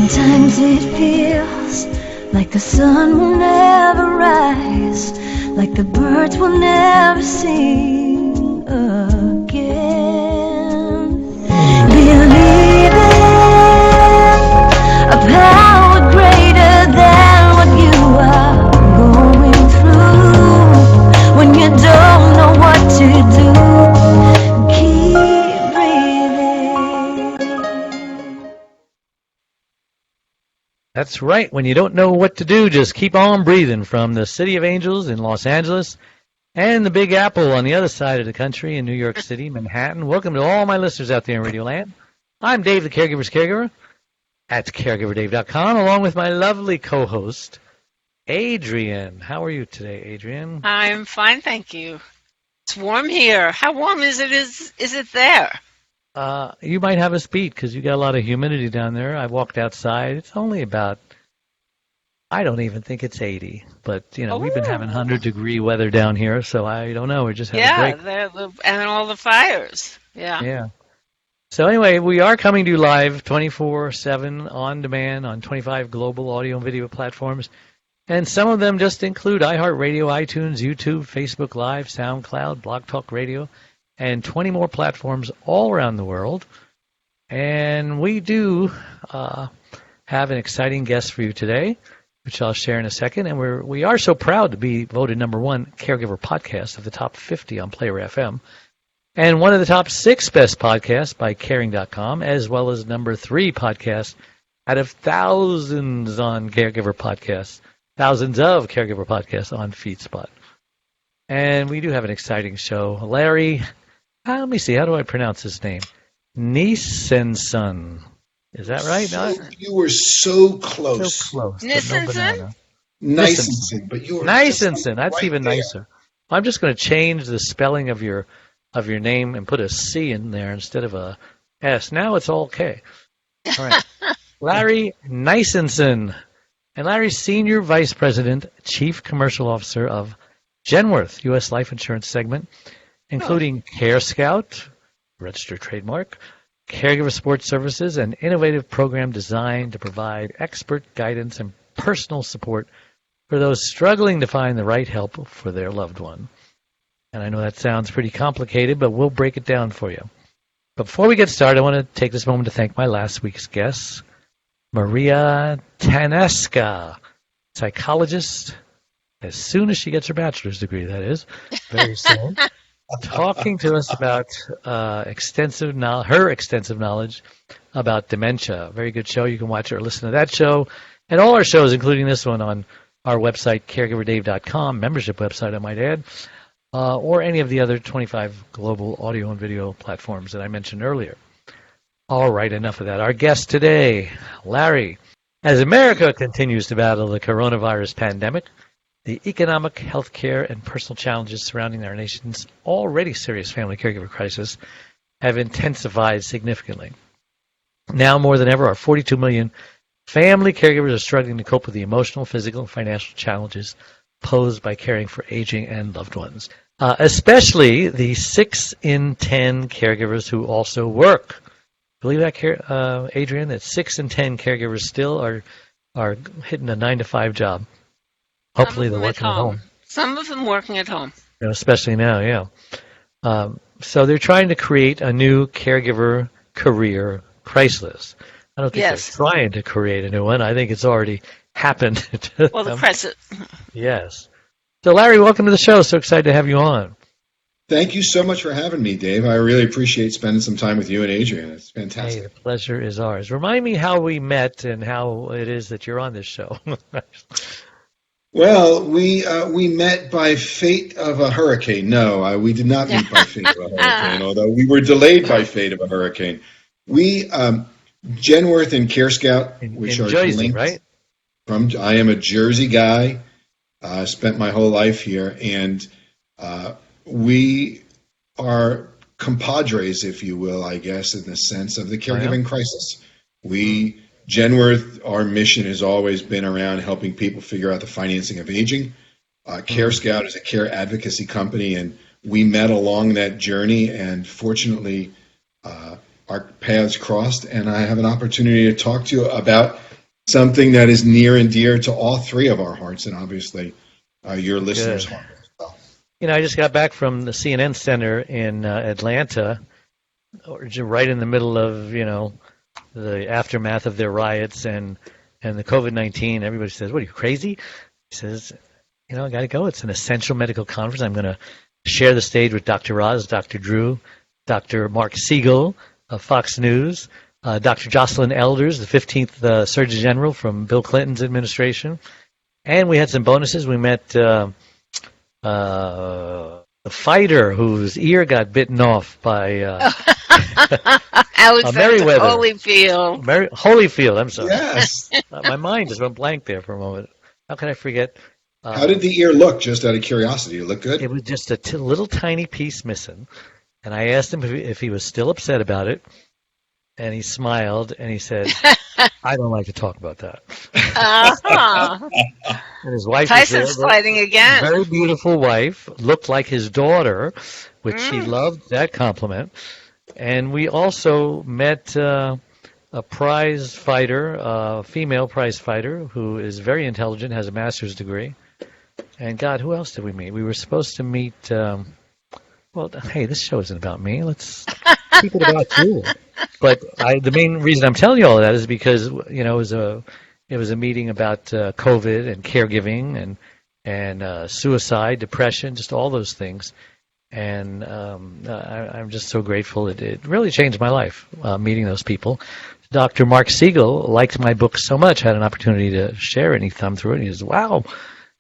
Sometimes it feels like the sun will never rise, like the birds will never sing again. Believing a power greater than what you are going through. When you don't know what to do, keep breathing. That's right. When you don't know what to do, just keep on breathing. From the City of Angels in Los Angeles and the Big Apple on the other side of the country in New York City, Manhattan. Welcome to all my listeners out there in Radio Land. I'm Dave, the Caregiver's Caregiver, at caregiverdave.com, along with my lovely co-host, Adrienne. How are you today, Adrienne? I'm fine, thank you. It's warm here. How warm is it there? You might have us beat because you got a lot of humidity down there. I walked outside. It's only about, I don't even think it's 80. But, you know, we've been having 100-degree weather down here, so I don't know. We're just having a break. And all the fires. Yeah. So anyway, we are coming to you live 24/7 on demand on 25 global audio and video platforms. And some of them just include iHeartRadio, iTunes, YouTube, Facebook Live, SoundCloud, Blog Talk Radio, and 20 more platforms all around the world. And we do have an exciting guest for you today, which I'll share in a second. And we are so proud to be voted #1 caregiver podcast of the top 50 on Player FM, and one of the top 6 best podcasts by Caring.com, as well as #3 podcast out of thousands on caregiver podcasts, thousands of caregiver podcasts on FeedSpot. And we do have an exciting show. Larry, let me see, how do I pronounce his name? Nisenson. Is that right? You were so close. So close. Nisenson? Nisenson, but you were Nisenson. That's right even there. nicer. I'm just going to change the spelling of your name and put a C in there instead of a S. Now it's all okay. All right. Larry Nisenson. And Larry's Senior Vice President, Chief Commercial Officer of Genworth U.S. Life Insurance Segment, including CareScout, registered trademark, Caregiver Support Services, an innovative program designed to provide expert guidance and personal support for those struggling to find the right help for their loved one. And I know that sounds pretty complicated, but we'll break it down for you. But before we get started, I want to take this moment to thank my last week's guests, Maria Taneska, psychologist, as soon as she gets her bachelor's degree, that is, very soon, talking to us about her extensive knowledge about dementia. Very good show. You can watch or listen to that show and all our shows, including this one, on our website, caregiverdave.com, membership website, I might add, or any of the other 25 global audio and video platforms that I mentioned earlier. All right, enough of that. Our guest today, Larry. As America continues to battle the coronavirus pandemic, the economic, healthcare, and personal challenges surrounding our nation's already serious family caregiver crisis have intensified significantly. Now more than ever, our 42 million family caregivers are struggling to cope with the emotional, physical, and financial challenges posed by caring for aging and loved ones, especially the 6 in 10 caregivers who also work. Believe that, Adrienne, that 6 in 10 caregivers still are hitting a 9-to-5 job. Hopefully they're working at home. Some of them working at home. You know, especially now, yeah. So they're trying to create a new caregiver career crisis. I don't think they're trying to create a new one. I think it's already happened to them. The crisis. Yes. So, Larry, welcome to the show. So excited to have you on. Thank you so much for having me, Dave. I really appreciate spending some time with you and Adrienne. It's fantastic. Hey, the pleasure is ours. Remind me how we met and how it is that you're on this show. Well, we met by fate of a hurricane. No, we did not meet by fate of a hurricane, although we were delayed by fate of a hurricane. We, Genworth and CareScout, which in are Jersey, linked right? I am a Jersey guy. Spent my whole life here, and we are compadres, if you will, I guess, in the sense of the caregiving crisis. Genworth, our mission has always been around helping people figure out the financing of aging. CareScout is a care advocacy company, and we met along that journey, and fortunately our paths crossed, and I have an opportunity to talk to you about something that is near and dear to all three of our hearts, and obviously your listeners' hearts as well. I just got back from the CNN Center in Atlanta, right in the middle of, the aftermath of their riots and the COVID-19. Everybody says, "What, are you crazy?" He says, I got to go. It's an essential medical conference. I'm going to share the stage with Dr. Oz, Dr. Drew, Dr. Mark Siegel of Fox News, Dr. Jocelyn Elders, the 15th Surgeon General from Bill Clinton's administration. And we had some bonuses. We met a fighter whose ear got bitten off by Alexander Holyfield. Holyfield, I'm sorry. Yes. My mind just went blank there for a moment. How can I forget? How did the ear look, just out of curiosity? It looked good? It was just a little tiny piece missing. And I asked him if he was still upset about it. And he smiled, and he said, "I don't like to talk about that." And his wife Tyson's fighting again. Very beautiful wife, looked like his daughter, which she loved that compliment. And we also met a prize fighter, a female prize fighter, who is very intelligent, has a master's degree. And God, who else did we meet? We were supposed to meet. Well, hey, this show isn't about me. Let's keep it about you. But the main reason I'm telling you all of that is because it was a meeting about COVID and caregiving and suicide, depression, just all those things. And I'm just so grateful. It really changed my life, meeting those people. Dr. Mark Siegel liked my book so much, I had an opportunity to share it, and he thumbed through it, and he says, "Wow,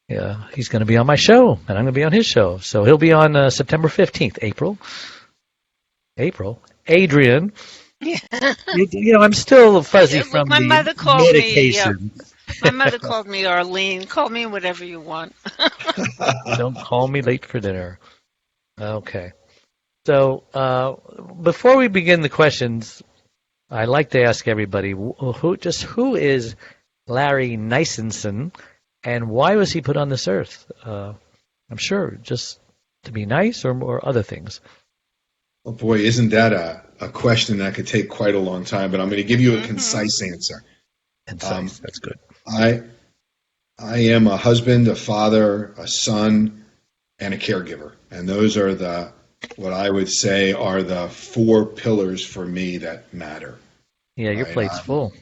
yeah, he's going to be on my show, and I'm going to be on his show." So he'll be on September 15th, April. Adrian. Yeah. I'm still fuzzy from my the mother called medication. My mother called me Arlene. Call me whatever you want. Don't call me late for dinner. Okay. So before we begin the questions, I like to ask everybody, who is Larry Nisenson, and why was he put on this earth? I'm sure just to be nice or other things. Oh boy, isn't that a question that could take quite a long time, but I'm going to give you a concise answer. Concise, that's good. I am a husband, a father, a son, and a caregiver. And those are what I would say are the four pillars for me that matter. Yeah, your plate's full.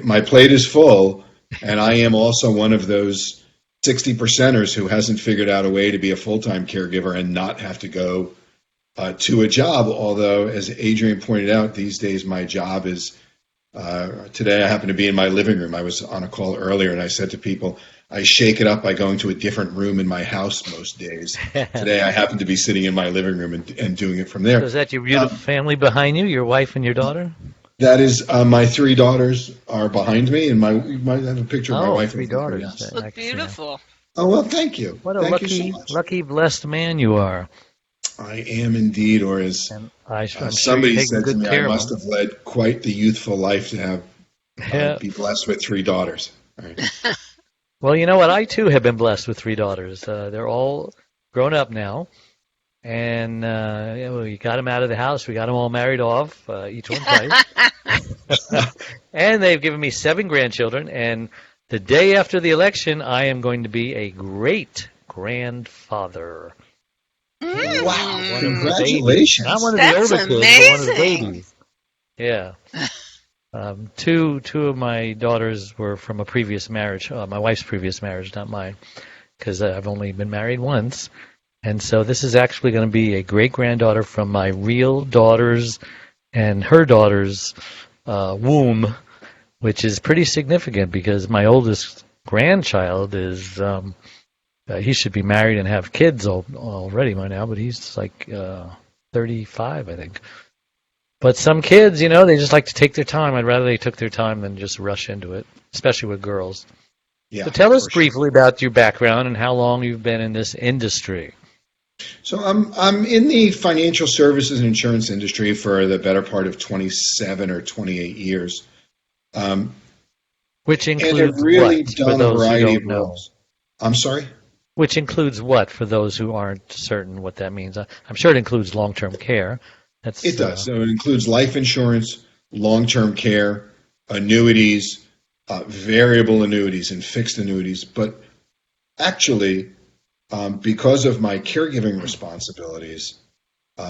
My plate is full, and I am also one of those 60%ers who hasn't figured out a way to be a full-time caregiver and not have to go to a job. Although, as Adrian pointed out, these days my job is, today I happen to be in my living room. I was on a call earlier, and I said to people, I shake it up by going to a different room in my house most days. Today I happen to be sitting in my living room and doing it from there. So is that your beautiful family behind you, your wife and your daughter? That is, my three daughters are behind me, and you might have a picture of my wife. Three daughters. Look beautiful. Oh, well, thank you. What a lucky, blessed man you are. I am indeed, or as somebody said to me, I must have led quite the youthful life to be blessed with three daughters. Right. Well, you know what? I, too, have been blessed with three daughters. They're all grown up now. And we got them out of the house. We got them all married off, each one twice. And they've given me 7 grandchildren. And the day after the election, I am going to be a great-grandfather. Wow. Congratulations. Not one of the older kids, but one of the babies. Yeah. Two of my daughters were from a previous marriage, my wife's previous marriage, not mine, because I've only been married once. And so this is actually going to be a great-granddaughter from my real daughter's and her daughter's womb, which is pretty significant because my oldest grandchild is, he should be married and have kids already by now, but he's like 35, I think. But some kids, they just like to take their time. I'd rather they took their time than just rush into it, especially with girls. Yeah, so tell us briefly about your background and how long you've been in this industry. So I'm in the financial services and insurance industry for the better part of 27 or 28 years. Which includes and I've really what, done a variety of roles. I'm sorry? Which includes what, for those who aren't certain what that means? I'm sure it includes long-term care. It does. So it includes life insurance, long-term care, annuities, variable annuities and fixed annuities, but actually, because of my caregiving responsibilities,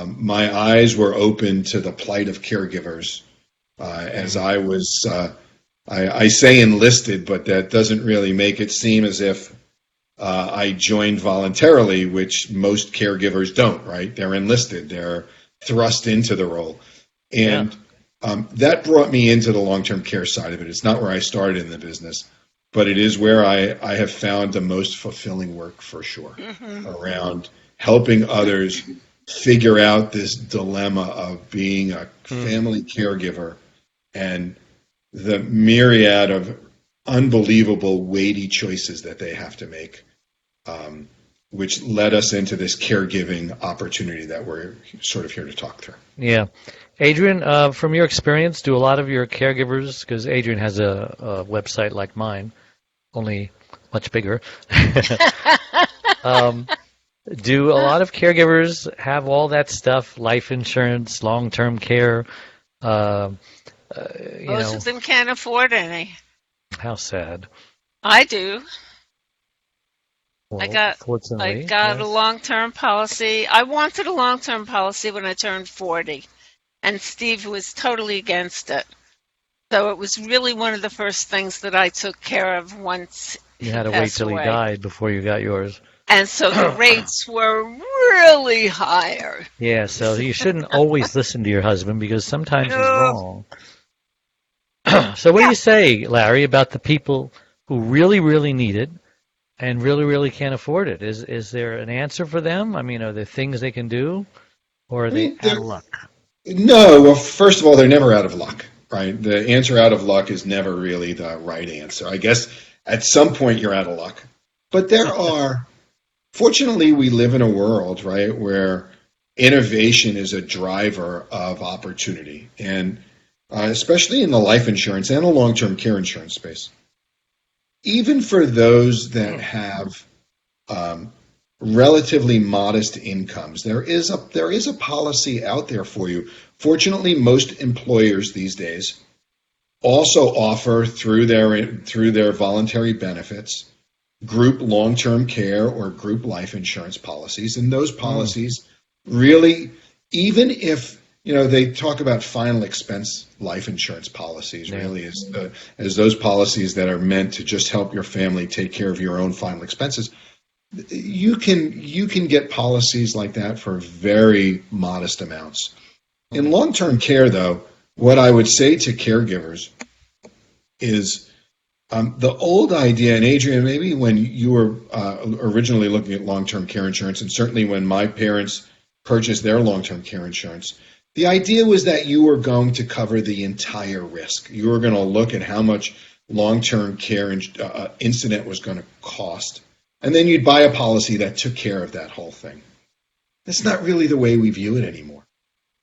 my eyes were open to the plight of caregivers as I was, I say enlisted, but that doesn't really make it seem as if I joined voluntarily, which most caregivers don't, right? They're enlisted, they're thrust into the role. And that brought me into the long-term care side of it. It's not where I started in the business, but it is where I have found the most fulfilling work for sure, around helping others figure out this dilemma of being a family caregiver and the myriad of unbelievable weighty choices that they have to make, which led us into this caregiving opportunity that we're sort of here to talk through. Yeah. Adrian, from your experience, do a lot of your caregivers, because Adrian has a website like mine, only much bigger, do a lot of caregivers have all that stuff, life insurance, long-term care? Most of them can't afford any. How sad. I do. Well, I got yes. a long-term policy. I wanted a long-term policy when I turned 40, and Steve was totally against it. So it was really one of the first things that I took care of once You had to he wait passed till away. he died before you got yours. And so the rates were really higher. Yeah, so you shouldn't always listen to your husband because sometimes he's wrong. So what do you say, Larry, about the people who really, really need it and really, really can't afford it? Is there an answer for them? I mean, are there things they can do, or are they out of luck? No, well, first of all, they're never out of luck, right? The answer out of luck is never really the right answer. I guess at some point you're out of luck. But there are, fortunately, we live in a world, right, where innovation is a driver of opportunity, and especially in the life insurance and the long-term care insurance space. Even for those that have relatively modest incomes, there is a policy out there for you. Fortunately, most employers these days also offer through their voluntary benefits group long-term care or group life insurance policies, and those policies really, even if they talk about final expense life insurance policies, really as those policies that are meant to just help your family take care of your own final expenses. You can get policies like that for very modest amounts. In long-term care, though, what I would say to caregivers is the old idea, and Adrian, maybe when you were originally looking at long-term care insurance, and certainly when my parents purchased their long-term care insurance, the idea was that you were going to cover the entire risk. You were going to look at how much long-term care incident was going to cost, and then you'd buy a policy that took care of that whole thing. That's not really the way we view it anymore,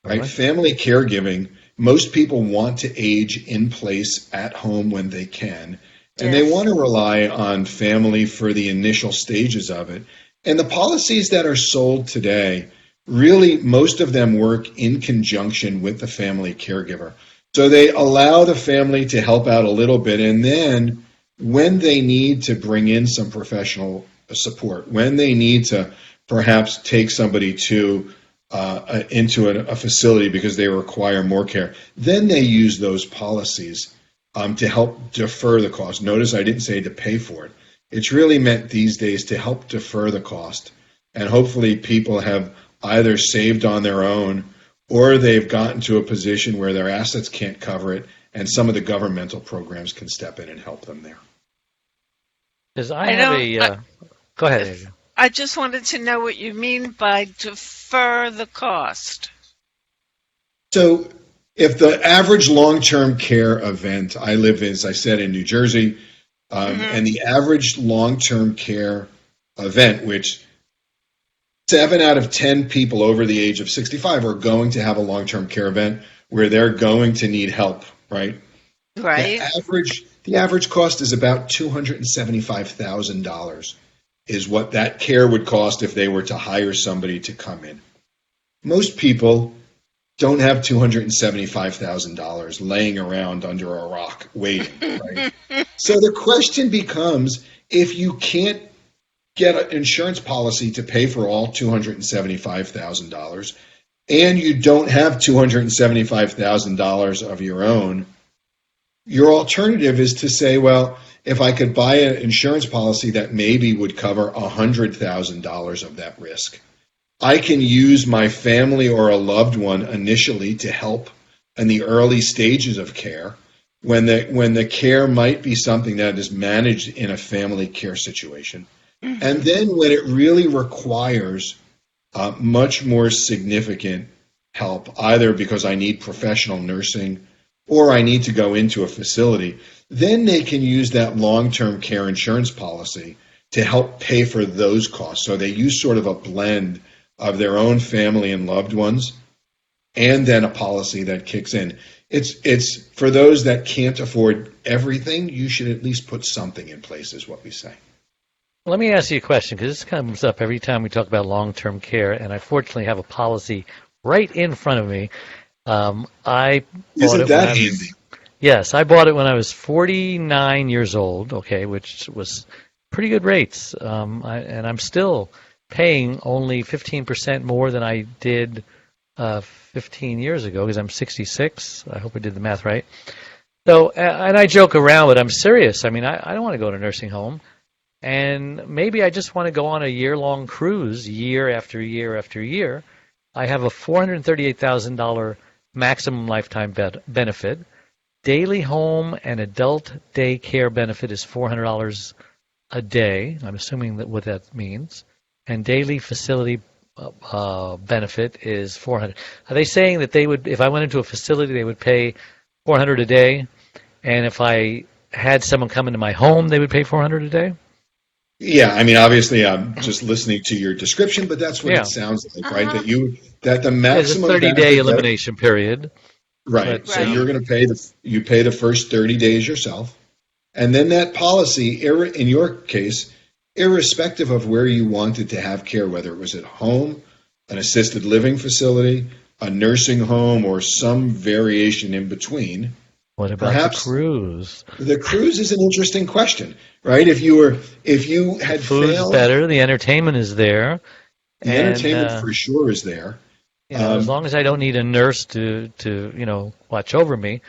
right? Family caregiving, most people want to age in place at home when they can, and they want to rely on family for the initial stages of it. And the policies that are sold today, really, most of them work in conjunction with the family caregiver. So they allow the family to help out a little bit, and then when they need to bring in some professional support, when they need to perhaps take somebody into a facility because they require more care, then they use those policies to help defer the cost. Notice I didn't say to pay for it. It's really meant these days to help defer the cost, and hopefully people have either saved on their own or they've gotten to a position where their assets can't cover it, and some of the governmental programs can step in and help them there. Go ahead, Adrian. I just wanted to know what you mean by defer the cost. So if the average long-term care event, I live, as I said, in New Jersey, and the average long-term care event, which 7 out of 10 people over the age of 65 are going to have a long-term care event where they're going to need help, right? Right. The average cost is about $275,000 is what that care would cost if they were to hire somebody to come in. Most people don't have $275,000 laying around under a rock waiting, right? So the question becomes, if you can't get an insurance policy to pay for all $275,000 and you don't have $275,000 of your own, your alternative is to say, well, if I could buy an insurance policy that maybe would cover $100,000 of that risk, I can use my family or a loved one initially to help in the early stages of care when the care might be something that is managed in a family care situation. Mm-hmm. And then when it really requires much more significant help, either because I need professional nursing or I need to go into a facility, then they can use that long-term care insurance policy to help pay for those costs. So they use sort of a blend of their own family and loved ones, and then a policy that kicks in. It's for those that can't afford everything, you should at least put something in place, is what we say. Let me ask you a question, because this comes up every time we talk about long-term care, and I fortunately have a policy right in front of me. I bought it when handy? Yes, I bought it when I was 49 years old, okay, which was pretty good rates, and I'm still paying only 15% more than I did 15 years ago, because I'm 66. I hope I did the math right. So, and I joke around, but I'm serious. I mean, I don't want to go to a nursing home, and maybe I just want to go on a year-long cruise, year after year after year. I have a $438,000 maximum lifetime benefit. Daily home and adult day care benefit is $400 a day. I'm assuming that what that means. And daily facility benefit is $400. Are they saying that they would, if I went into a facility, they would pay $400 a day, and if I had someone come into my home, they would pay $400 a day? Yeah, I mean, obviously, I'm just listening to your description, but that's what it sounds like, right? That the maximum 30-day elimination period. Right. So you're going to pay the first 30 days yourself, and then that policy, in your case, irrespective of where you wanted to have care, whether it was at home, an assisted living facility, a nursing home, or some variation in between. What about perhaps the cruise? The cruise is an interesting question, right? If you had food's failed, better, the entertainment is there. The entertainment for sure is there. As long as I don't need a nurse to watch over me,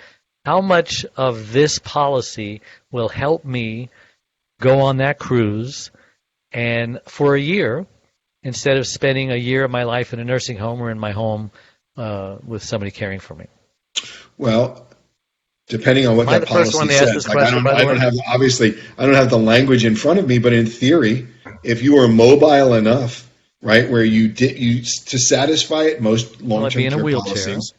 how much of this policy will help me go on that cruise and for a year, instead of spending a year of my life in a nursing home or in my home with somebody caring for me? Well, depending on what that policy says, I don't have the language in front of me, but in theory, if you are mobile enough, right, where to satisfy it, most long-term care policies,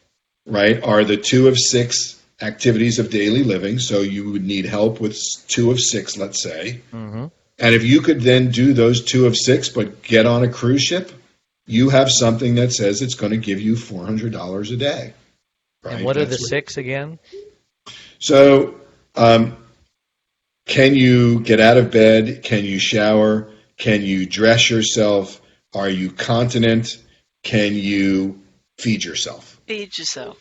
right, are the 2 of 6 activities of daily living. So you would need help with 2 of 6, let's say. Mm-hmm. And if you could then do those 2 of 6, but get on a cruise ship, you have something that says it's going to give you $400 a day. Right? And what are the 6 again? So, can you get out of bed? Can you shower? Can you dress yourself? Are you continent? Can you feed yourself? Feed yourself.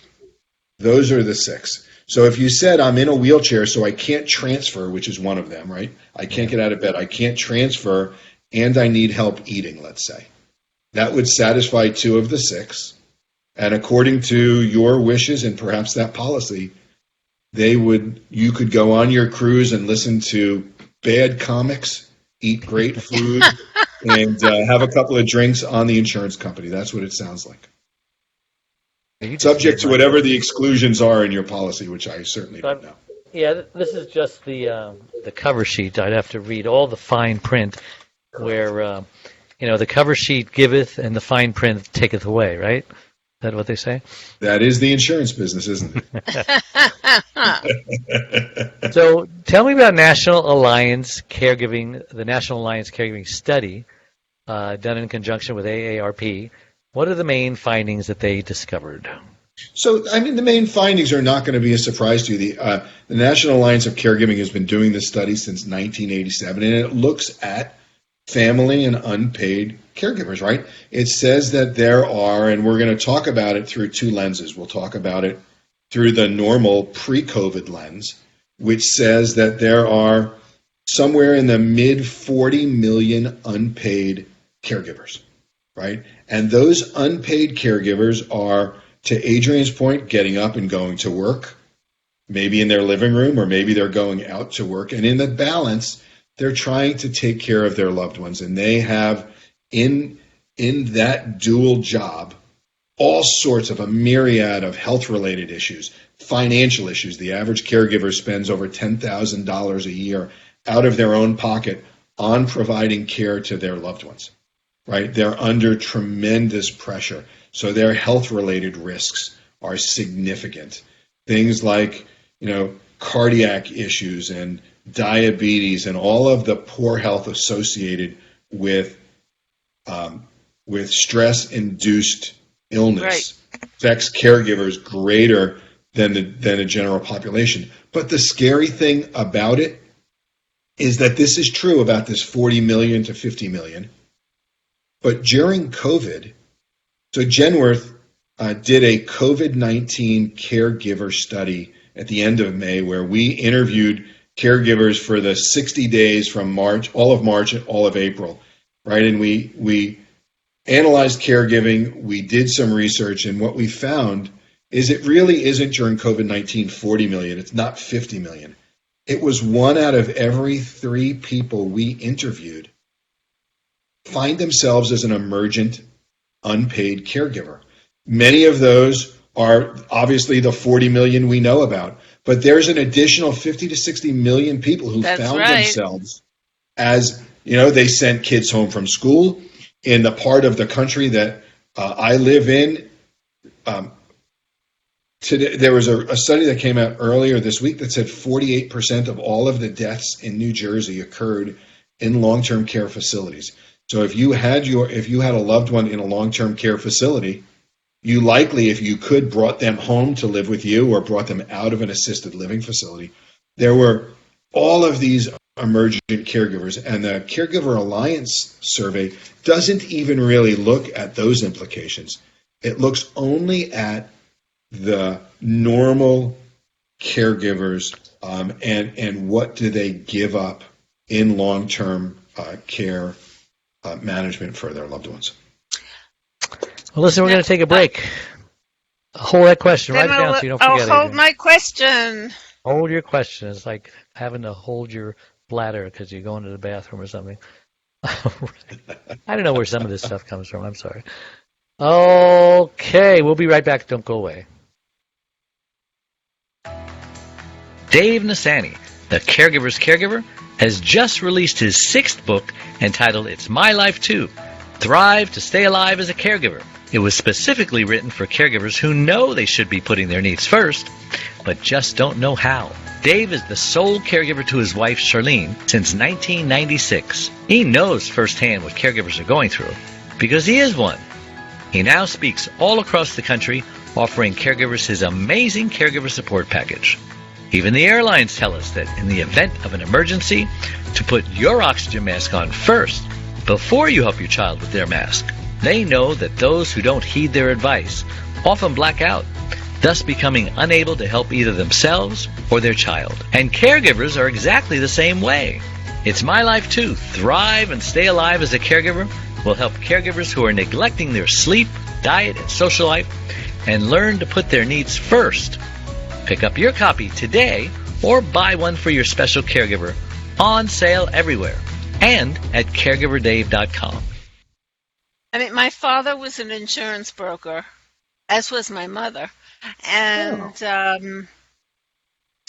Those are the 6. So if you said, I'm in a wheelchair, so I can't transfer, which is one of them, right? I can't get out of bed. I can't transfer, and I need help eating, let's say. That would satisfy 2 of the 6. And according to your wishes and perhaps that policy, you could go on your cruise and listen to bad comics, eat great food, and have a couple of drinks on the insurance company. That's what it sounds like. Subject to whatever the exclusions are in your policy, which I certainly don't know. Yeah, this is just the cover sheet. I'd have to read all the fine print where, the cover sheet giveth and the fine print taketh away, right? Is that what they say? That is the insurance business, isn't it? So tell me about National Alliance Caregiving, the National Alliance Caregiving Study done in conjunction with AARP. What are the main findings that they discovered? So, I mean, the main findings are not going to be a surprise to you. The National Alliance of Caregiving has been doing this study since 1987, and it looks at family and unpaid caregivers, right? It says that there are, and we're going to talk about it through 2 lenses. We'll talk about it through the normal pre-COVID lens, which says that there are somewhere in the mid 40 million unpaid caregivers, right? And those unpaid caregivers are, to Adrian's point, getting up and going to work, maybe in their living room, or maybe they're going out to work. And in the balance, they're trying to take care of their loved ones. And they have in that dual job all sorts of a myriad of health-related issues, financial issues. The average caregiver spends over $10,000 a year out of their own pocket on providing care to their loved ones, right? They're under tremendous pressure. So their health-related risks are significant. Things like, cardiac issues and diabetes and all of the poor health associated with stress-induced illness affects caregivers greater than the general population. But the scary thing about it is that this is true about this 40 million to 50 million. But during COVID, so Genworth did a COVID-19 caregiver study at the end of May, where we interviewed caregivers for the 60 days from all of March and all of April, right? And we analyzed caregiving, we did some research, and what we found is it really isn't during COVID-19 40 million, it's not 50 million. It was 1 out of every 3 people we interviewed find themselves as an emergent, unpaid caregiver. Many of those are obviously the 40 million we know about, but there's an additional 50 to 60 million people who found themselves as, they sent kids home from school. In the part of the country that I live in, today, there was a study that came out earlier this week that said 48% of all of the deaths in New Jersey occurred in long-term care facilities. So if you had a loved one in a long-term care facility, you likely, if you could, brought them home to live with you or brought them out of an assisted living facility. There were all of these emergent caregivers, and the Caregiver Alliance survey doesn't even really look at those implications. It looks only at the normal caregivers and what do they give up in long-term care management for their loved ones. Well, listen, we're going to take a break. Hold that question. Write it down so you don't forget it. I'll hold my question. Hold your question. It's like having to hold your bladder because you're going to the bathroom or something. I don't know where some of this stuff comes from. I'm sorry. Okay, we'll be right back. Don't go away. Dave Nisenson, the Caregiver's Caregiver, has just released his 6th book entitled It's My Life Too, Thrive to Stay Alive as a Caregiver. It was specifically written for caregivers who know they should be putting their needs first, but just don't know how. Dave is the sole caregiver to his wife, Charlene, since 1996. He knows firsthand what caregivers are going through because he is one. He now speaks all across the country, offering caregivers his amazing caregiver support package. Even the airlines tell us that in the event of an emergency, to put your oxygen mask on first before you help your child with their mask. They know that those who don't heed their advice often black out, thus becoming unable to help either themselves or their child. And caregivers are exactly the same way. It's My Life Too, Thrive and Stay Alive as a Caregiver will help caregivers who are neglecting their sleep, diet, and social life and learn to put their needs first. Pick up your copy today or buy one for your special caregiver. On sale everywhere and at caregiverdave.com. My father was an insurance broker, as was my mother. And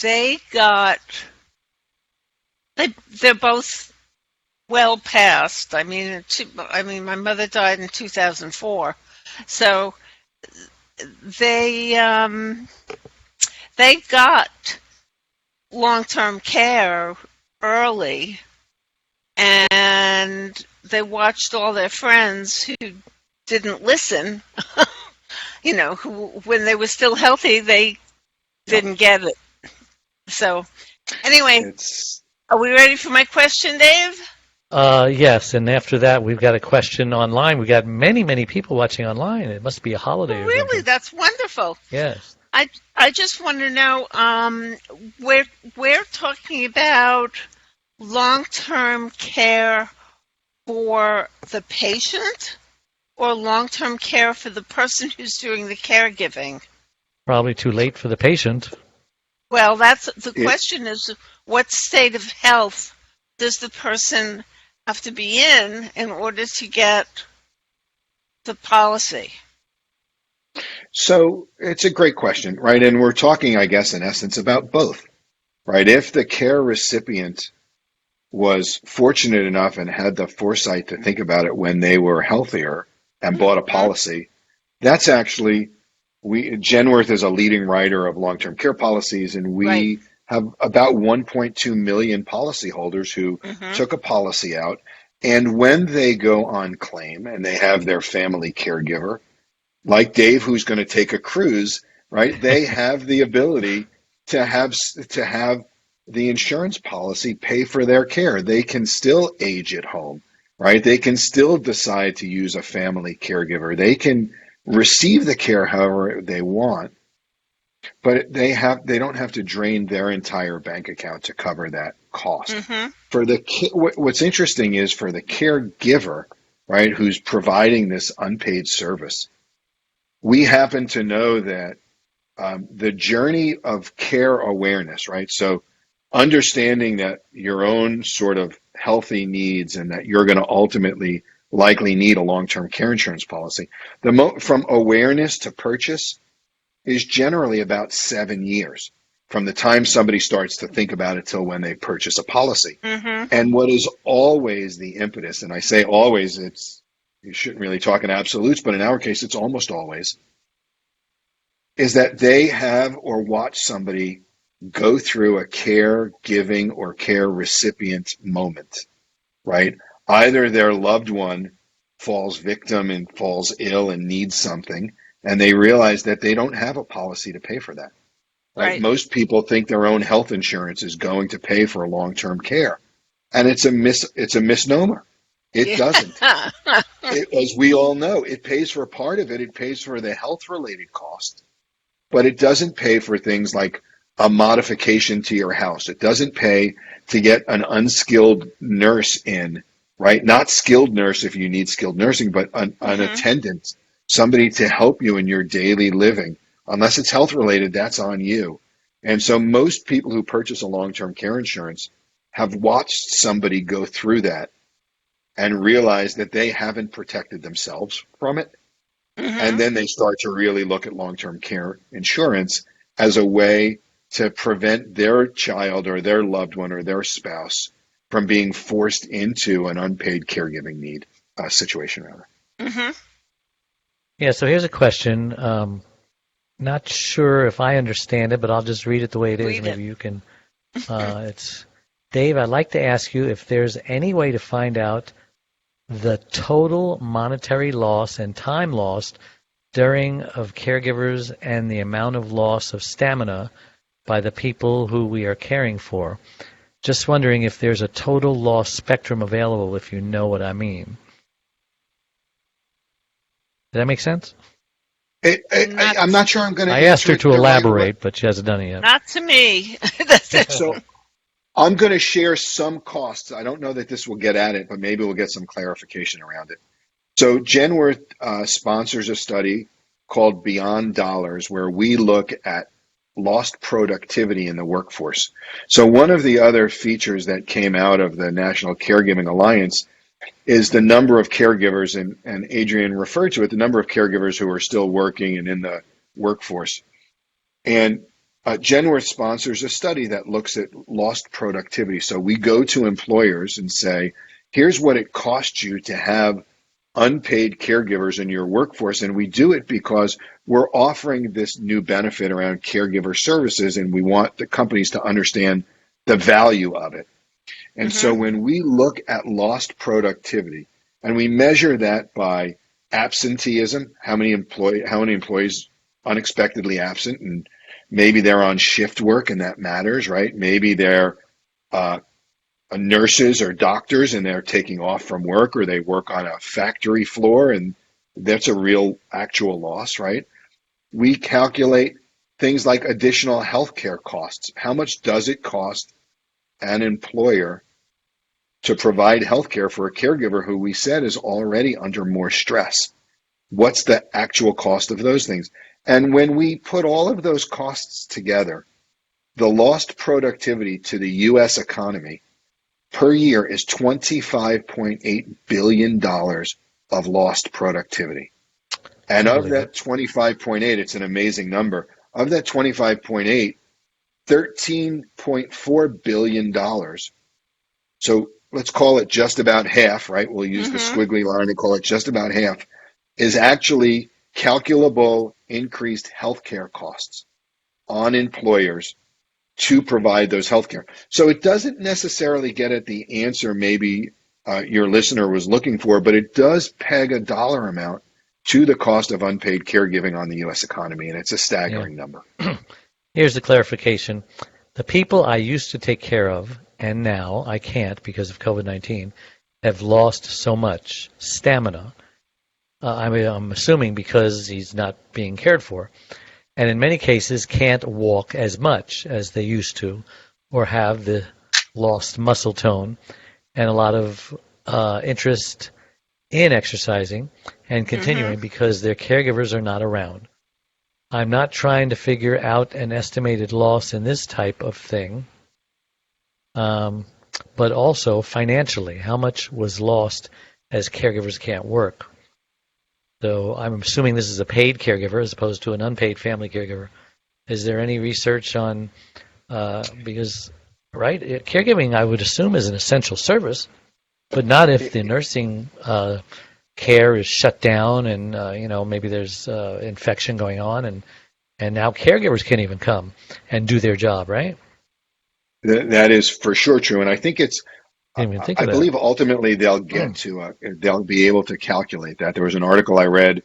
they're both well past. My mother died in 2004. So they got long-term care early, and they watched all their friends who didn't listen, who, when they were still healthy, they didn't get it. So, anyway, are we ready for my question, Dave? Yes, and after that, we've got a question online. We've got many, many people watching online. It must be a holiday. Oh, really? That's wonderful. Yes. I just want to know, we're talking about long-term care for the patient or long-term care for the person who's doing the caregiving? Probably too late for the patient. Well, that's the question is, what state of health does the person have to be in order to get the policy? So it's a great question, right? And we're talking, I guess, in essence, about both, right? If the care recipient was fortunate enough and had the foresight to think about it when they were healthier and bought a policy, that's actually Genworth is a leading writer of long-term care policies, and we Right. have about 1.2 million policyholders who took a policy out. And when they go on claim and they have their family caregiver, like Dave, who's going to take a cruise, right? They have the ability to have the insurance policy pay for their care. They can still age at home, right? They can still decide to use a family caregiver. They can receive the care however they want, but they don't have to drain their entire bank account to cover that cost. For what's interesting is for the caregiver, right, who's providing this unpaid service, we happen to know that the journey of care awareness, right? So understanding that your own sort of healthy needs and that you're going to ultimately likely need a long-term care insurance policy, from awareness to purchase is generally about 7 years from the time somebody starts to think about it till when they purchase a policy. And what is always the impetus, and I say always, you shouldn't really talk in absolutes, but in our case, it's almost always, is that they have or watch somebody go through a caregiving or care recipient moment, right? Either their loved one falls victim and falls ill and needs something, and they realize that they don't have a policy to pay for that. Right? Most people think their own health insurance is going to pay for long-term care, and it's a misnomer. It doesn't. As we all know, it pays for part of it. It pays for the health-related cost, but it doesn't pay for things like a modification to your house. It doesn't pay to get an unskilled nurse in, right? Not skilled nurse if you need skilled nursing, but an attendant, somebody to help you in your daily living. Unless it's health related, that's on you. And so most people who purchase a long-term care insurance have watched somebody go through that and realize that they haven't protected themselves from it. And then they start to really look at long-term care insurance as a way to prevent their child or their loved one or their spouse from being forced into an unpaid caregiving need situation, rather. Yeah, so here's a question. Not sure if I understand it, but I'll just read it the way it is. Maybe you can. It's Dave, I'd like to ask you if there's any way to find out the total monetary loss and time lost during of caregivers and the amount of loss of stamina by the people who we are caring for. Just wondering if there's a total loss spectrum available, if you know what I mean. Did that make sense? I'm not sure I'm going to. I asked her to elaborate, but she hasn't done it yet. Not to me. So I'm going to share some costs. I don't know that this will get at it, but maybe we'll get some clarification around it. So Genworth sponsors a study called Beyond Dollars, where we look at lost productivity in the workforce. So one of the other features that came out of the National Caregiving Alliance is the number of caregivers, and Adrian referred to it, the number of caregivers who are still working and in the workforce. And Genworth sponsors a study that looks at lost productivity. So we go to employers and say, here's what it costs you to have unpaid caregivers in your workforce. And we do it because we're offering this new benefit around caregiver services, and we want the companies to understand the value of it. And so when we look at lost productivity, and we measure that by absenteeism, how many employees unexpectedly absent, and maybe they're on shift work and that matters, right? Maybe they're nurses or doctors and they're taking off from work, or they work on a factory floor and that's a real actual loss, right? We calculate things like additional healthcare costs. How much does it cost an employer to provide healthcare for a caregiver who we said is already under more stress? What's the actual cost of those things? And when we put all of those costs together, the lost productivity to the U.S. economy per year is $25.8 billion of lost productivity. And of that 25.8, it's an amazing number. Of that 25.8, $13.4 billion. So let's call it just about half, right? We'll use the squiggly line and call it just about half, is actually calculable increased healthcare costs on employers to provide those healthcare. So it doesn't necessarily get at the answer maybe your listener was looking for, but it does peg a dollar amount to the cost of unpaid caregiving on the U.S. economy, and it's a staggering number. Here's the clarification. The people I used to take care of, and now I can't because of COVID-19, have lost so much stamina. I'm assuming because he's not being cared for. And in many cases can't walk as much as they used to, or have the lost muscle tone and a lot of interest in exercising and continuing because their caregivers are not around. I'm not trying to figure out an estimated loss in this type of thing, but also financially, how much was lost as caregivers can't work. So I'm assuming this is a paid caregiver as opposed to an unpaid family caregiver. Is there any research on, because, right, caregiving I would assume is an essential service, but not if the nursing care is shut down and, maybe there's infection going on and now caregivers can't even come and do their job, right? That is for sure true. And I think it's, I believe ultimately they'll get to, they'll be able to calculate that. There was an article I read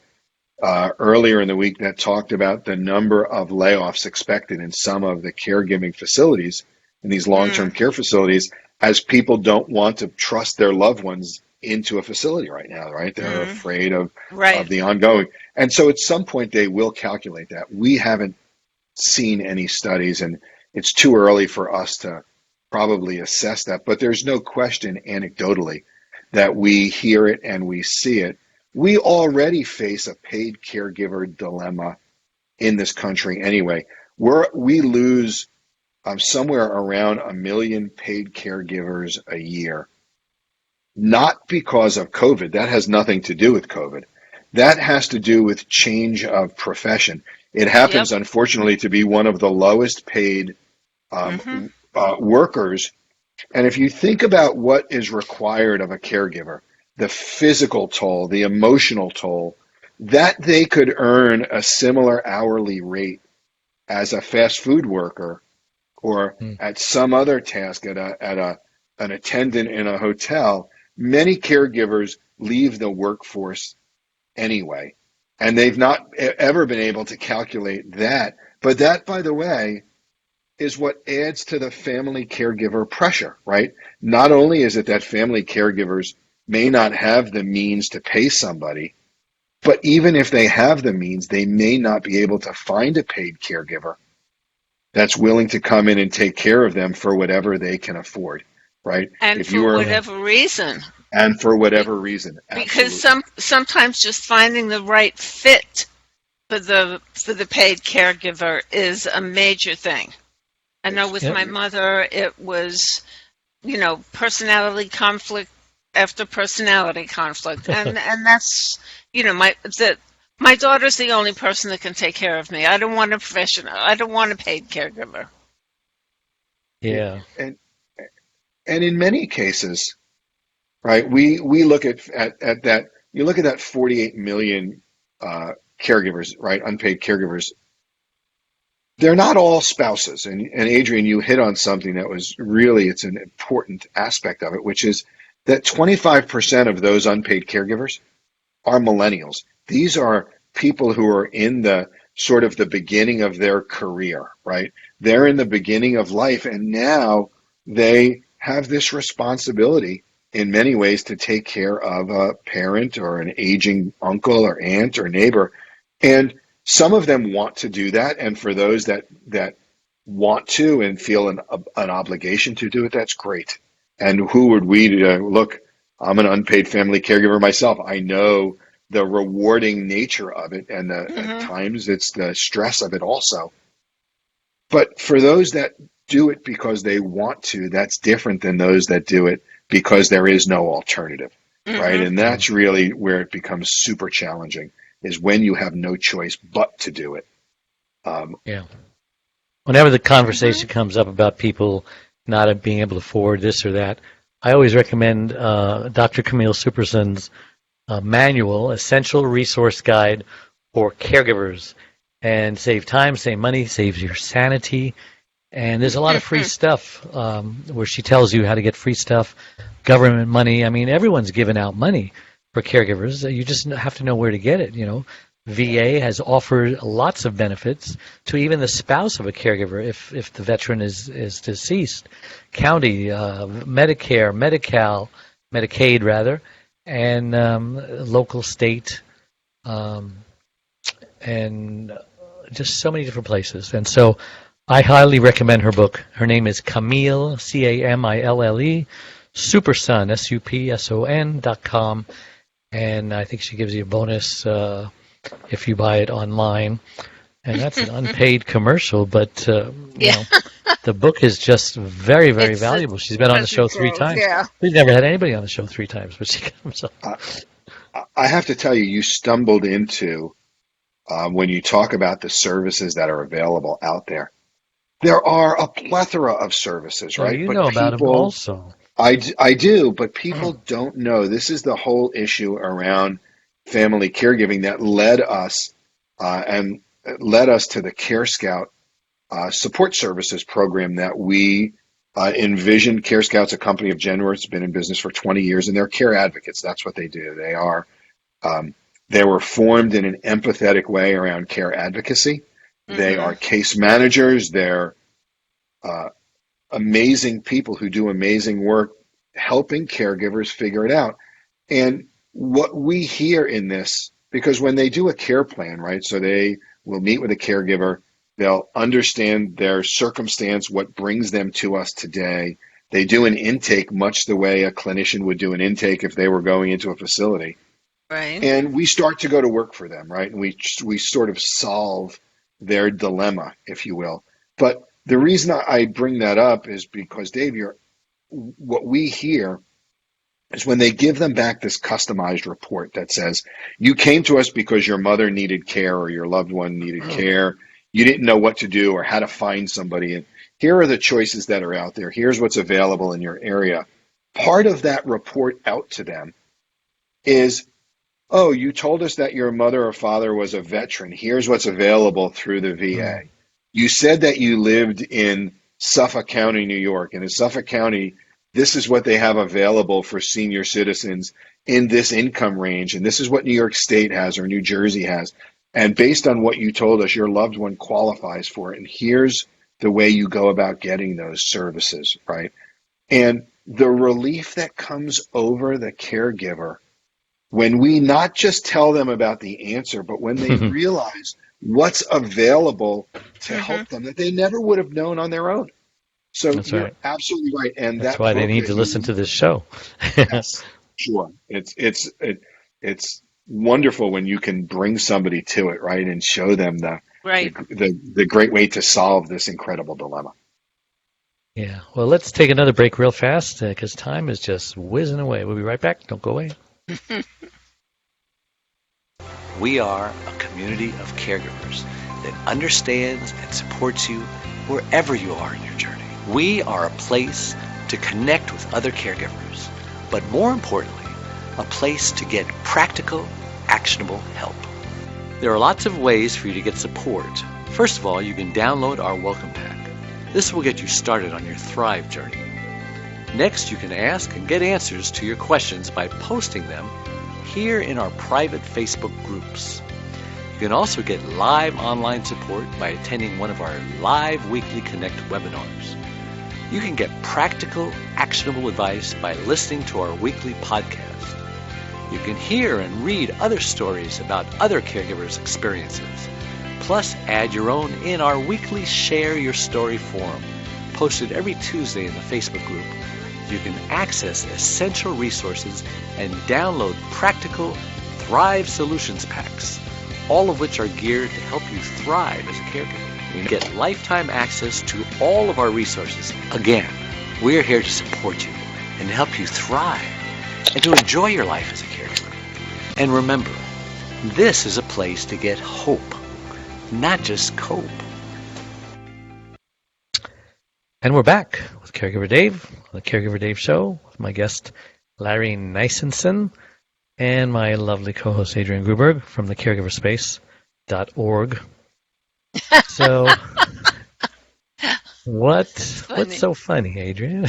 earlier in the week that talked about the number of layoffs expected in some of the caregiving facilities, in these long-term care facilities, as people don't want to trust their loved ones into a facility right now, right? They're afraid of the ongoing. And so at some point they will calculate that. We haven't seen any studies, and it's too early for us to probably assess that, but there's no question anecdotally that we hear it and we see it. We already face a paid caregiver dilemma in this country anyway. We lose somewhere around 1 million paid caregivers a year, not because of COVID. That has nothing to do with COVID. That has to do with change of profession. It happens, unfortunately, to be one of the lowest paid workers. And if you think about what is required of a caregiver, the physical toll, the emotional toll, that they could earn a similar hourly rate as a fast food worker or at some other task at an attendant in a hotel, many caregivers leave the workforce anyway. And they've not ever been able to calculate that. But that, by the way, is what adds to the family caregiver pressure, right? Not only is it that family caregivers may not have the means to pay somebody, but even if they have the means, they may not be able to find a paid caregiver that's willing to come in and take care of them for whatever they can afford, right? And for whatever reason. And for whatever reason. Because sometimes just finding the right fit for the paid caregiver is a major thing. I know with my mother, it was, personality conflict after personality conflict. And that's, my daughter's the only person that can take care of me. I don't want a professional. I don't want a paid caregiver. Yeah. And in many cases, right, we look at that, you look at that 48 million caregivers, right, unpaid caregivers. They're not all spouses. And Adrian, you hit on something that was really, it's an important aspect of it, which is that 25% of those unpaid caregivers are millennials. These are people who are in the sort of the beginning of their career, right? They're in the beginning of life, and now they have this responsibility in many ways to take care of a parent or an aging uncle or aunt or neighbor. And Some of them want to do that, and for those that want to and feel an obligation to do it, that's great. And who would we look? I'm an unpaid family caregiver myself. I know the rewarding nature of it, and at times it's the stress of it also. But for those that do it because they want to, that's different than those that do it because there is no alternative, right? And that's really where it becomes super challenging, is when you have no choice but to do it. Yeah. Whenever the conversation comes up about people not being able to afford this or that, I always recommend Dr. Camille Superson's manual, Essential Resource Guide for Caregivers. And save time, save money, saves your sanity. And there's a lot of free stuff where she tells you how to get free stuff, government money. I mean, everyone's giving out money for caregivers. You just have to know where to get it, you know. VA has offered lots of benefits to even the spouse of a caregiver if the veteran is deceased. County, Medicare, Medi-Cal, Medicaid rather, and local, state, and just so many different places. And so I highly recommend her book. Her name is Camille, Camille, Superson, SUPSON.com. And I think she gives you a bonus if you buy it online. And that's an unpaid commercial, but you know, the book is just very, very valuable. She's been on the show 3 times. Yeah. We've never had anybody on the show 3 times, but she comes on. I have to tell you, you stumbled into, when you talk about the services that are available out there. There are a plethora of services, right? You know about them also. I do, but people don't know. This is the whole issue around family caregiving that led us to the CareScout Support Services program that we envisioned. CareScout's a company of Genworth. It's been in business for 20 years, and they're care advocates. That's what they do. They are. They were formed in an empathetic way around care advocacy. They are case managers. They're amazing people who do amazing work helping caregivers figure it out. And what we hear in this, because when they do a care plan, right, so they will meet with a caregiver, they'll understand their circumstance, what brings them to us today. They do an intake much the way a clinician would do an intake if they were going into a facility. Right. And we start to go to work for them, right? And we sort of solve their dilemma, if you will. But the reason I bring that up is because, Dave, what we hear is when they give them back this customized report that says, you came to us because your mother needed care or your loved one needed care. You didn't know what to do or how to find somebody. And here are the choices that are out there. Here's what's available in your area. Part of that report out to them is, oh, you told us that your mother or father was a veteran. Here's what's available through the VA. You said that you lived in Suffolk County, New York. And in Suffolk County, this is what they have available for senior citizens in this income range. And this is what New York State has or New Jersey has. And based on what you told us, your loved one qualifies for it. And here's the way you go about getting those services, right? And the relief that comes over the caregiver when we not just tell them about the answer, but when they realize what's available to help them that they never would have known on their own. So that's you're right. Absolutely right. And that's why they need to listen to this show. Yes, sure. It's wonderful when you can bring somebody to it, right, and show them the great way to solve this incredible dilemma. Yeah. Well, let's take another break real fast because time is just whizzing away. We'll be right back. Don't go away. We are a community of caregivers that understands and supports you wherever you are in your journey. We are a place to connect with other caregivers, but more importantly, a place to get practical, actionable help. There are lots of ways for you to get support. First of all, you can download our welcome pack. This will get you started on your Thrive journey. Next, you can ask and get answers to your questions by posting them here in our private Facebook groups. You can also get live online support by attending one of our live weekly Connect webinars. You can get practical, actionable advice by listening to our weekly podcast. You can hear and read other stories about other caregivers' experiences. Plus, add your own in our weekly Share Your Story forum, posted every Tuesday in the Facebook group. You can access essential resources and download practical Thrive Solutions packs, all of which are geared to help you thrive as a caregiver. You get lifetime access to all of our resources. Again, we're here to support you and help you thrive and to enjoy your life as a caregiver. And remember, this is a place to get hope, not just cope. And we're back with Caregiver Dave, the Caregiver Dave Show, with my guest Larry Nisenson and my lovely co-host Adrian Gruberg from the caregiverspace.org. So, what's so funny, Adrian?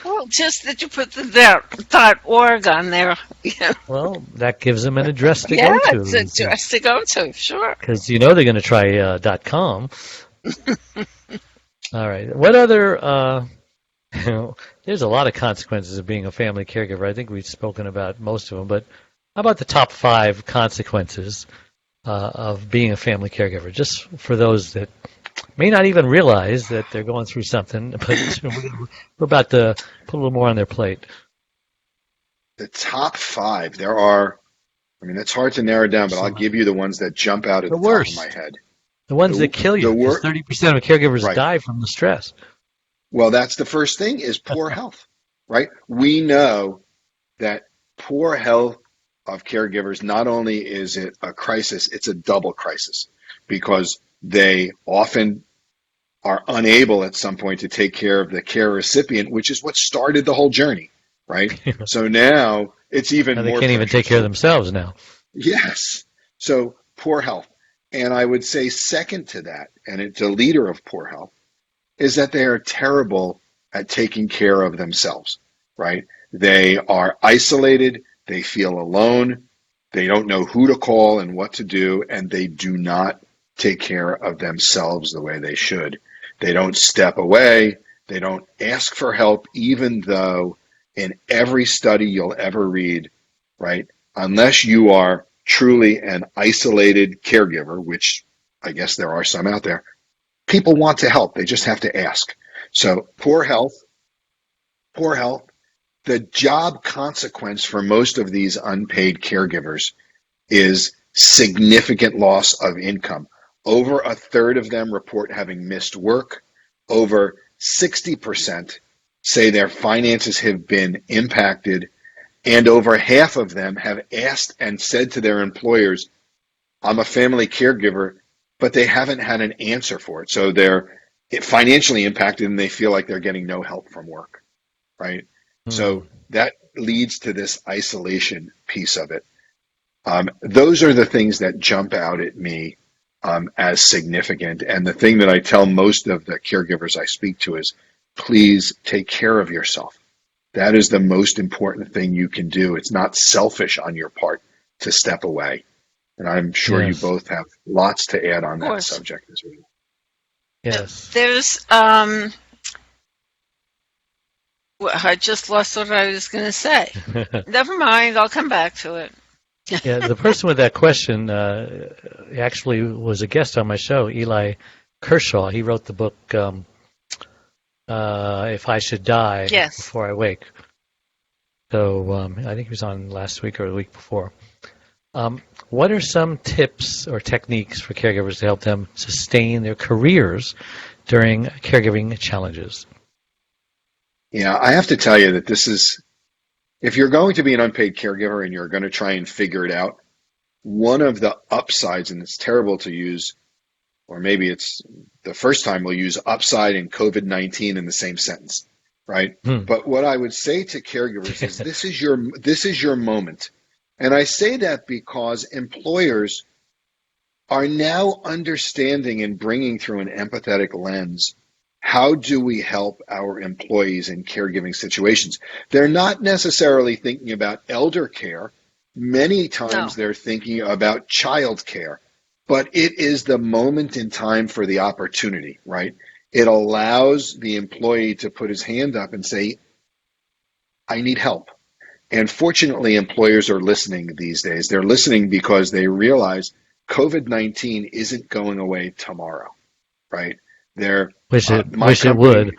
Well, just that you put the .org on there. Well, that gives them an address to Yeah, go to. it's an address to go to, sure. Because they're going to try .com. All right. What other, there's a lot of consequences of being a family caregiver. I think we've spoken about most of them, but how about the top 5 consequences of being a family caregiver, just for those that may not even realize that they're going through something, but we're about to put a little more on their plate. The top 5, there are, I mean, it's hard to narrow down, but I'll give you the ones that jump out at the top of my head. The ones that kill you, because 30% of caregivers die from the stress. Well, that's the first thing, is poor health, right? We know that poor health of caregivers, not only is it a crisis, it's a double crisis, because they often are unable at some point to take care of the care recipient, which is what started the whole journey, right? So now it's even more. They can't even take care of themselves now. Yes. So poor health. And I would say second to that, and it's a leader of poor health, is that they are terrible at taking care of themselves, right? They are isolated, they feel alone, they don't know who to call and what to do, and they do not take care of themselves the way they should. They don't step away, they don't ask for help, even though in every study you'll ever read, right, unless you are truly an isolated caregiver, which I guess there are some out there, people want to help. They just have to ask. So poor health. The job consequence for most of these unpaid caregivers is significant loss of income. Over a third of them report having missed work. Over 60% say their finances have been impacted. And over half of them have asked and said to their employers, I'm a family caregiver, but they haven't had an answer for it. So they're financially impacted and they feel like they're getting no help from work, right? So that leads to this isolation piece of it. Those are the things that jump out at me as significant. And the thing that I tell most of the caregivers I speak to is, please take care of yourself. That is the most important thing you can do. It's not selfish on your part to step away. And I'm sure you both have lots to add on that subject as well. Yes. There's, I just lost what I was going to say. Never mind, I'll come back to it. Yeah, the person with that question actually was a guest on my show, Eli Kershaw. He wrote the book, If I Should Die Before I Wake. So I think he was on last week or the week before. What are some tips or techniques for caregivers to help them sustain their careers during caregiving challenges? Yeah, I have to tell you that this is, if you're going to be an unpaid caregiver and you're going to try and figure it out, one of the upsides, and it's terrible to use, or maybe it's the first time we'll use upside and COVID-19 in the same sentence, right? But what I would say to caregivers is this is your moment. And I say that because employers are now understanding and bringing through an empathetic lens, how do we help our employees in caregiving situations? They're not necessarily thinking about elder care. Many times they're thinking about child care. But it is the moment in time for the opportunity, right? It allows the employee to put his hand up and say, I need help. And fortunately, employers are listening these days. They're listening because they realize COVID-19 isn't going away tomorrow, right? There, Wish it my wish it company,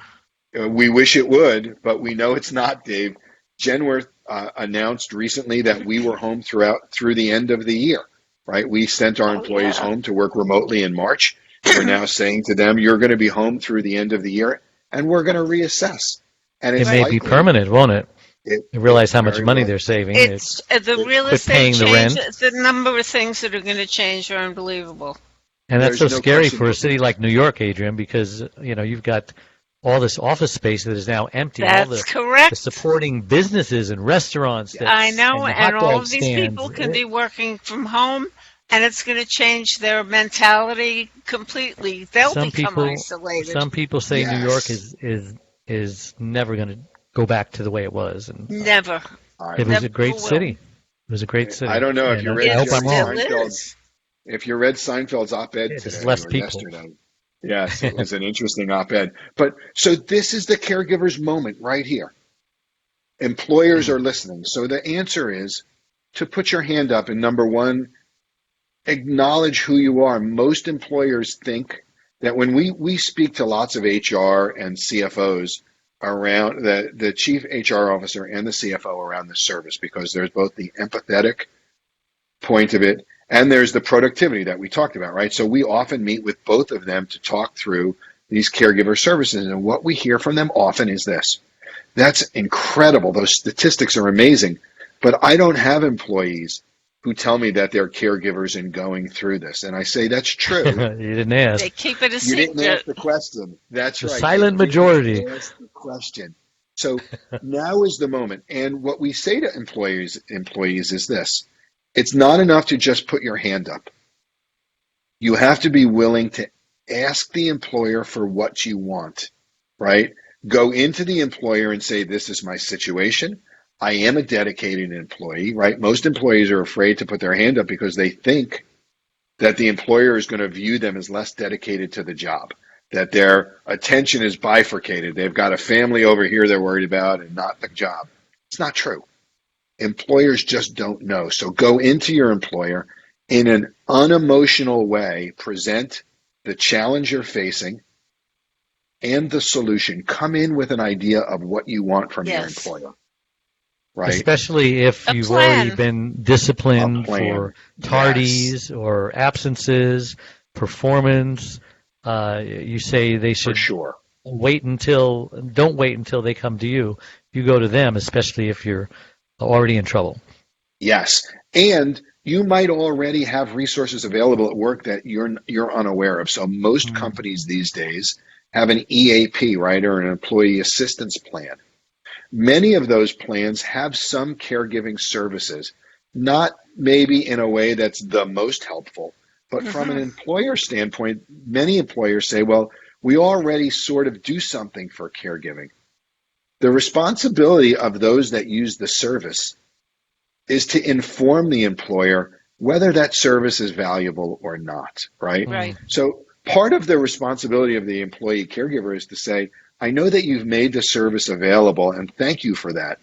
would. we wish it would, but we know it's not, Dave. Genworth announced recently that we were home through the end of the year, right? We sent our employees home to work remotely in March. We're now saying to them, you're going to be home through the end of the year, and we're going to reassess. And It it's may be likely, permanent, won't it? You realize how much very money well. they're saving. It's the real quit estate paying the change. rent. The number of things that are going to change are unbelievable. And that's There's so no scary question. for a city like New York, Adrian, because you've got all this office space that is now empty. All That's the correct. supporting businesses and restaurants. I know, and and hot all dog of these stands. people can be working from home, and it's going to change their mentality completely. They'll become isolated. Some people say New York Yes. is never going to go back to the way it was. And Never. it was a great Never will. city. It was a great city. I don't know if And you I read hope I'm Still wrong. Seinfeld. is. If you read Seinfeld's op-ed Yeah, just today less or people. yesterday, yes, it was an interesting op-ed. But so this is the caregiver's moment right here. Employers are listening. So the answer is to put your hand up and, number one, acknowledge who you are. Most employers think that when we speak to lots of HR and CFOs around the chief HR officer and the CFO around the service, because there's both the empathetic point of it and there's the productivity that we talked about, right? So we often meet with both of them to talk through these caregiver services. And what we hear from them often is this: that's incredible. Those statistics are amazing. But I don't have employees who tell me that they're caregivers and going through this. And I say, that's true. You didn't ask. They keep it a You secret. didn't ask the question. That's The right. silent You didn't majority. ask the question. So now is the moment. And what we say to employees is this: it's not enough to just put your hand up. You have to be willing to ask the employer for what you want, right? Go into the employer and say, this is my situation. I am a dedicated employee, right? Most employees are afraid to put their hand up because they think that the employer is going to view them as less dedicated to the job, that their attention is bifurcated. They've got a family over here they're worried about and not the job. It's not true. Employers just don't know. So go into your employer in an unemotional way, present the challenge you're facing and the solution. Come in with an idea of what you want from your employer. Right. Especially if you've already been disciplined for tardies or absences, performance. You say they should don't wait until they come to you. You go to them, especially if you're already in trouble. Yes. And you might already have resources available at work that you're unaware of. So most companies these days have an EAP, right, or an employee assistance plan. Many of those plans have some caregiving services, not maybe in a way that's the most helpful, but from an employer standpoint, many employers say, well, we already sort of do something for caregiving. The responsibility of those that use the service is to inform the employer whether that service is valuable or not, right? Right. So part of the responsibility of the employee caregiver is to say, I know that you've made the service available, and thank you for that.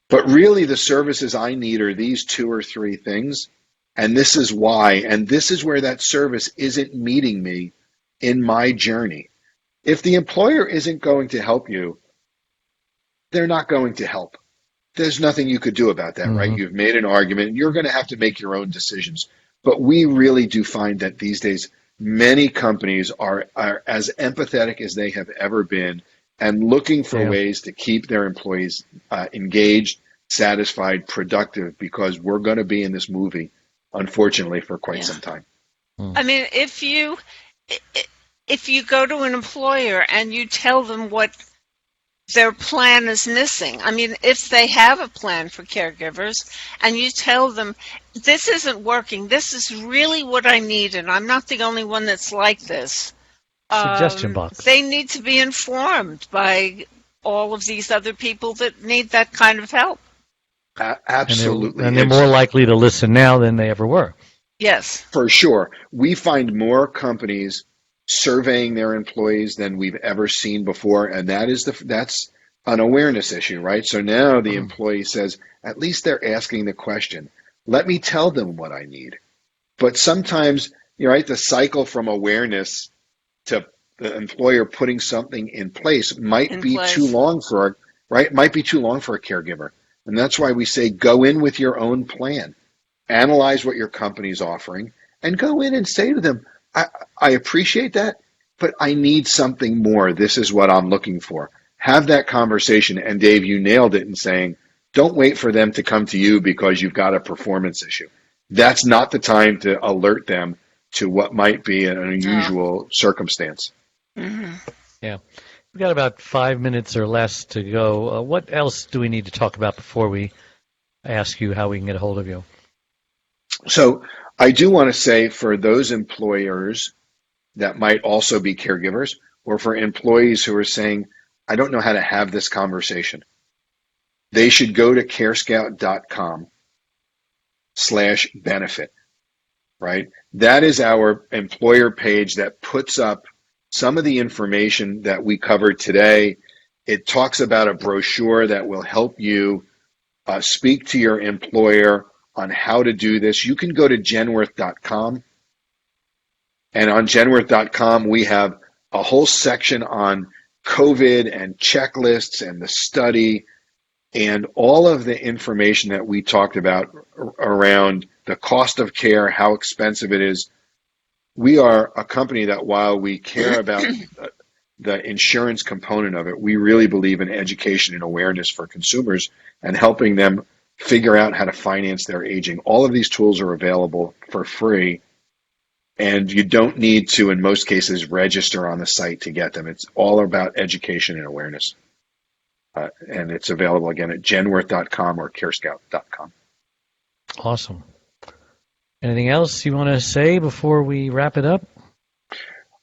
But really, the services I need are these 2 or 3 things, and this is why, and this is where that service isn't meeting me in my journey. If the employer isn't going to help you, they're not going to help. There's nothing you could do about that, right? You've made an argument, and you're going to have to make your own decisions. But we really do find that these days, many companies are as empathetic as they have ever been and looking for ways to keep their employees engaged, satisfied, productive, because we're going to be in this movie, unfortunately, for quite some time. I mean, if you go to an employer and you tell them what their plan is missing. I mean, if they have a plan for caregivers and you tell them, this isn't working, this is really what I need, and I'm not the only one that's like this. Suggestion box. They need to be informed by all of these other people that need that kind of help. Absolutely. And they're more likely to listen now than they ever were. Yes. For sure. We find more companies surveying their employees than we've ever seen before, and that's an awareness issue, right? So now the employee says, at least they're asking the question. Let me tell them what I need. But sometimes, right, the cycle from awareness to the employer putting something in place might be too long for might be too long for a caregiver. And that's why we say go in with your own plan. Analyze what your company's offering and go in and say to them, I appreciate that, but I need something more. This is what I'm looking for. Have that conversation. And Dave, you nailed it in saying, don't wait for them to come to you because you've got a performance issue. That's not the time to alert them to what might be an unusual circumstance. Mm-hmm. Yeah. We've got about 5 minutes or less to go. What else do we need to talk about before we ask you how we can get a hold of you? So I do want to say for those employers that might also be caregivers, or for employees who are saying, I don't know how to have this conversation, they should go to carescout.com/benefit, right? That is our employer page that puts up some of the information that we covered today. It talks about a brochure that will help you speak to your employer on how to do this. You can go to Genworth.com, and on Genworth.com we have a whole section on COVID and checklists and the study and all of the information that we talked about around the cost of care, how expensive it is. We are a company that, while we care about the insurance component of it, we really believe in education and awareness for consumers and helping them figure out how to finance their aging. All of these tools are available for free, and you don't need to, in most cases, register on the site to get them. It's all about education and awareness. And it's available, again, at genworth.com or carescout.com. Awesome. Anything else you want to say before we wrap it up?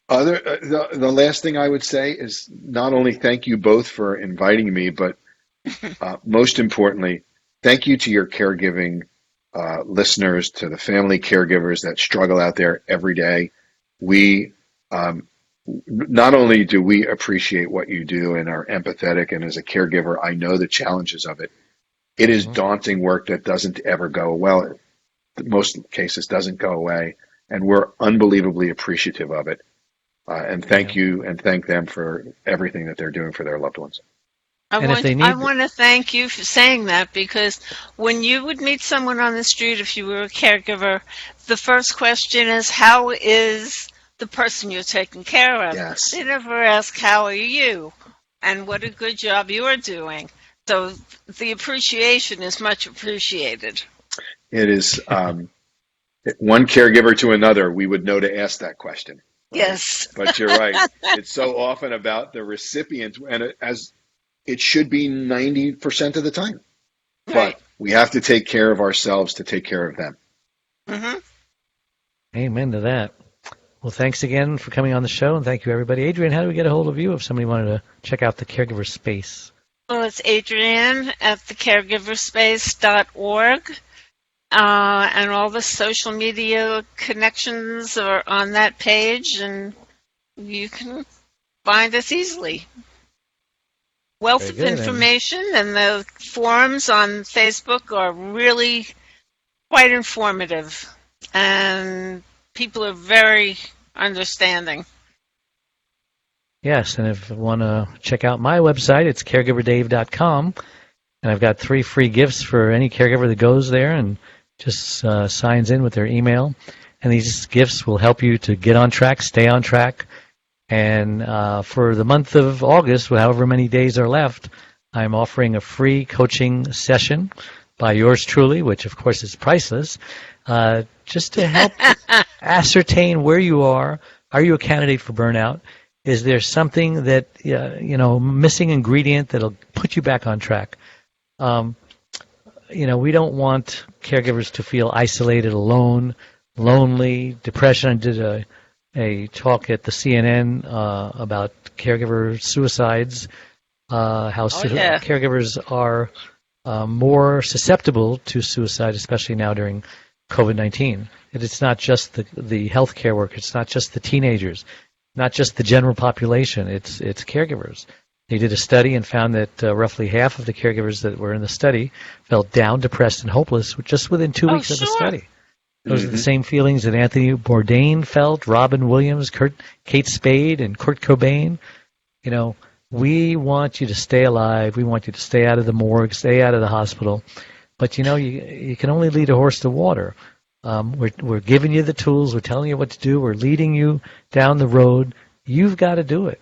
The last thing I would say is not only thank you both for inviting me, but most importantly, thank you to your caregiving listeners, to the family caregivers that struggle out there every day. We not only do we appreciate what you do and are empathetic, and as a caregiver, I know the challenges of it. It is daunting work that doesn't ever go well. In most cases doesn't go away, and we're unbelievably appreciative of it. And thank you and thank them for everything that they're doing for their loved ones. I want to thank you for saying that, because when you would meet someone on the street, if you were a caregiver, the first question is, how is the person you're taking care of? Yes. They never ask, how are you? And what a good job you're doing. So the appreciation is much appreciated. It is one caregiver to another, we would know to ask that question. Right? Yes. But you're right. It's so often about the recipient, and as it should be 90% of the time. Right. But we have to take care of ourselves to take care of them. Mm-hmm. Amen to that. Well, thanks again for coming on the show, and thank you, everybody. Adrienne, how do we get a hold of you if somebody wanted to check out the caregiver space? Well, it's Adrienne at thecaregiverspace.org. And all the social media connections are on that page, and you can find us easily. Wealth of information, and the forums on Facebook are really quite informative, and people are very understanding. Yes, and if you want to check out my website, it's caregiverdave.com, and I've got 3 free gifts for any caregiver that goes there and just signs in with their email. And these gifts will help you to get on track, stay on track. And for the month of August, however many days are left, I'm offering a free coaching session by yours truly, which of course is priceless, just to help ascertain where you are. Are you a candidate for burnout? Is there something that, missing ingredient that'll put you back on track? We don't want caregivers to feel isolated, alone, lonely, depression. I did a talk at the CNN about caregiver suicides, caregivers are more susceptible to suicide, especially now during COVID-19. It's not just the healthcare workers, it's not just the teenagers, not just the general population, it's caregivers. They did a study and found that roughly half of the caregivers that were in the study felt down, depressed, and hopeless just within 2 weeks of the study. Those are the same feelings that Anthony Bourdain felt, Robin Williams, Kate Spade, and Kurt Cobain. You know, we want you to stay alive. We want you to stay out of the morgue, stay out of the hospital. But, you know, you can only lead a horse to water. We're giving you the tools. We're telling you what to do. We're leading you down the road. You've got to do it.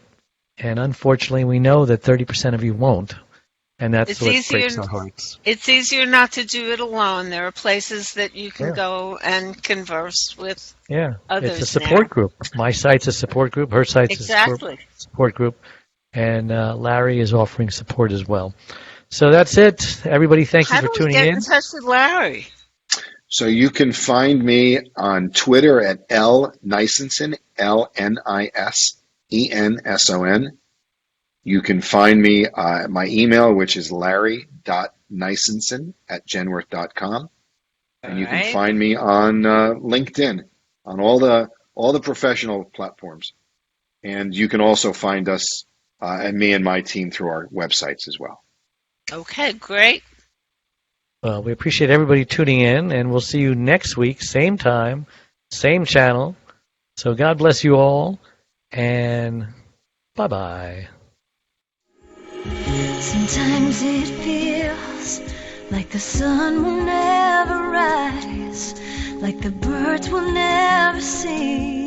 And unfortunately, we know that 30% of you won't. And that's what breaks our hearts. It's easier not to do it alone. There are places that you can go and converse with others. It's a support group. My site's a support group. Her site's a support group. And Larry is offering support as well. So that's it. Everybody, thank you for tuning in. How do we get in touch with Larry? So you can find me on Twitter at Nisenson, Nisenson. You can find me my email, which is larry.nisenson@genworth.com. And you can find me on LinkedIn, on all the professional platforms. And you can also find us and me and my team through our websites as well. Okay, great. Well, we appreciate everybody tuning in, and we'll see you next week, same time, same channel. So God bless you all, and bye-bye. Sometimes it feels like the sun will never rise, like the birds will never sing.